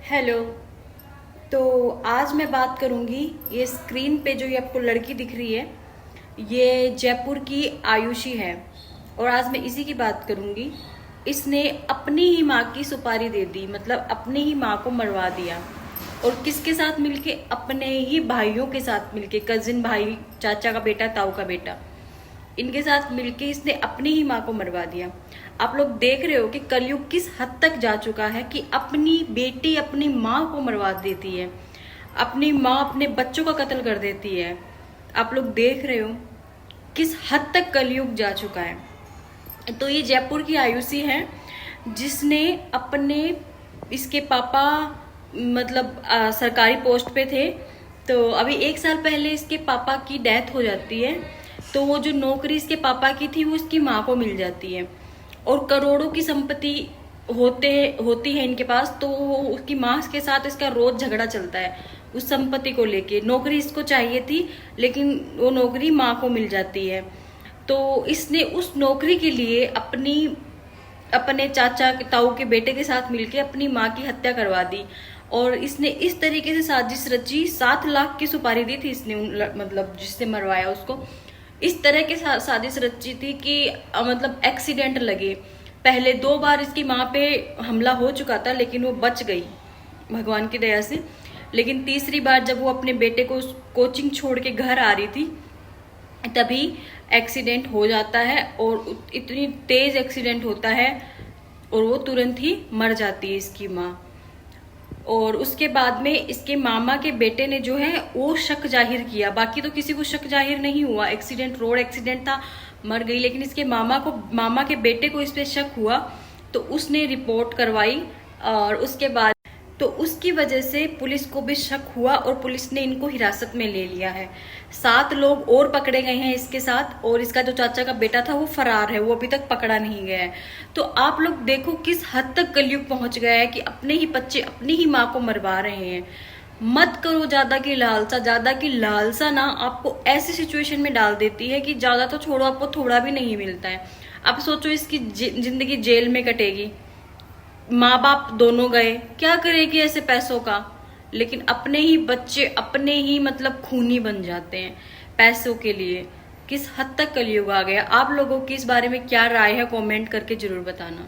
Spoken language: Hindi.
हेलो। तो आज मैं बात करूंगी, ये स्क्रीन पे जो ये आपको लड़की दिख रही है, ये जयपुर की आयुषी है। और आज मैं इसी की बात करूंगी। इसने अपनी ही माँ की सुपारी दे दी, मतलब अपनी ही माँ को मरवा दिया। और किसके साथ मिलके? अपने ही भाइयों के साथ मिलके, कजिन भाई, चाचा का बेटा, ताऊ का बेटा, इनके साथ मिलके इसने अपनी ही माँ को मरवा दिया। आप लोग देख रहे हो कि कलयुग किस हद तक जा चुका है कि अपनी बेटी अपनी माँ को मरवा देती है, अपनी माँ अपने बच्चों का कत्ल कर देती है। आप लोग देख रहे हो किस हद तक कलयुग जा चुका है। तो ये जयपुर की आयुषी है, जिसने अपने, इसके पापा मतलब सरकारी पोस्ट पे थे। तो अभी 1 साल पहले इसके पापा की डेथ हो जाती है। तो वो जो नौकरी इसके पापा की थी वो इसकी माँ को मिल जाती है। और करोड़ों की संपत्ति होती है इनके पास। तो उसकी माँ के साथ इसका रोज झगड़ा चलता है उस संपत्ति को लेके। नौकरी इसको चाहिए थी, लेकिन वो नौकरी माँ को मिल जाती है। तो इसने उस नौकरी के लिए अपने चाचा के ताऊ के बेटे के साथ मिलके अपनी माँ की हत्या करवा दी। और इसने इस तरीके से साजिश रची, 7 लाख की सुपारी दी थी इसने मतलब जिससे मरवाया उसको। इस तरह के साजिश रची थी कि मतलब एक्सीडेंट लगे। पहले 2 बार इसकी माँ पे हमला हो चुका था, लेकिन वो बच गई भगवान की दया से। लेकिन तीसरी बार जब वो अपने बेटे को कोचिंग छोड़ के घर आ रही थी, तभी एक्सीडेंट हो जाता है। और इतनी तेज एक्सीडेंट होता है और वो तुरंत ही मर जाती है इसकी माँ। और उसके बाद में इसके मामा के बेटे ने जो है वो शक जाहिर किया। बाकी तो किसी को शक जाहिर नहीं हुआ, एक्सीडेंट रोड एक्सीडेंट था, मर गई। लेकिन इसके मामा के बेटे को इस पे शक हुआ, तो उसने रिपोर्ट करवाई। और उसके बाद तो उसकी वजह से पुलिस को भी शक हुआ और पुलिस ने इनको हिरासत में ले लिया है। 7 लोग और पकड़े गए हैं इसके साथ। और इसका जो चाचा का बेटा था वो फरार है, वो अभी तक पकड़ा नहीं गया है। तो आप लोग देखो किस हद तक कलयुग पहुंच गया है कि अपने ही बच्चे अपनी ही माँ को मरवा रहे हैं। मत करो ज्यादा की लालसा। ज्यादा की लालसा ना आपको ऐसी सिचुएशन में डाल देती है कि ज्यादा तो छोड़ो, आपको थोड़ा भी नहीं मिलता है। आप सोचो इसकी जिंदगी जेल में कटेगी, माँ बाप दोनों गए, क्या करेगी ऐसे पैसों का। लेकिन अपने ही बच्चे अपने ही मतलब खूनी बन जाते हैं पैसों के लिए। किस हद तक कलयुग आ गया। आप लोगों की इस बारे में क्या राय है, कमेंट करके जरूर बताना।